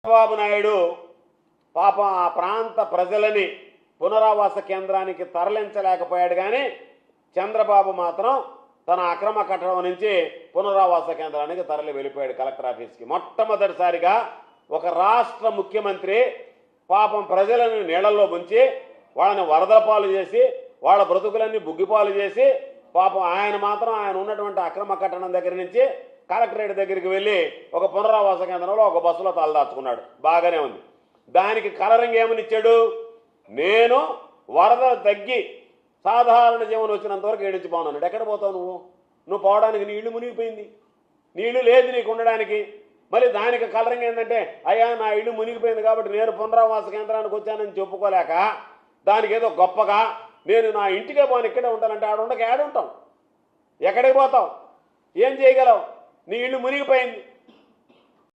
చంద్రబాబు నాయుడు పాపం ఆ ప్రాంత ప్రజలని పునరావాస కేంద్రానికి తరలించలేకపోయాడు. కానీ చంద్రబాబు మాత్రం తన అక్రమ కట్టడం నుంచి పునరావాస కేంద్రానికి తరలి వెళ్ళిపోయాడు కలెక్టర్ ఆఫీస్కి. మొట్టమొదటిసారిగా ఒక రాష్ట్ర ముఖ్యమంత్రి పాపం ప్రజలను నీళ్లలో ముంచి వాళ్ళని వరదల పాలు చేసి వాళ్ళ బ్రతుకులన్నీ బుగ్గిపాలు చేసి పాపం ఆయన మాత్రం ఆయన ఉన్నటువంటి అక్రమ కట్టడం దగ్గర నుంచి కలెక్టరేట్ దగ్గరికి వెళ్ళి ఒక పునరావాస కేంద్రంలో ఒక బస్సులో తలదాచుకున్నాడు. బాగానే ఉంది. దానికి కలరింగ్ ఏమని ఇచ్చాడు? నేను వరదలు తగ్గి సాధారణ జీవనం వచ్చినంత వరకు ఏడించి పోనాడు. ఎక్కడ పోతావు నువ్వు పోవడానికి నీ ఇల్లు మునిగిపోయింది, నీ ఇల్లు లేదు నీకు ఉండడానికి. మళ్ళీ దానికి కలరింగ్ ఏంటంటే అయ్యా నా ఇల్లు మునిగిపోయింది కాబట్టి నేను పునరావాస కేంద్రానికి వచ్చానని చెప్పుకోలేక దానికి ఏదో గొప్పగా నేను నా ఇంటికే పోను ఇక్కడే ఉంటానంటే ఆడుండక ఏడుంటాం, ఎక్కడికి పోతావు, ఏం చేయగలవు? నీ ఇల్లు మునిగిపోయింది.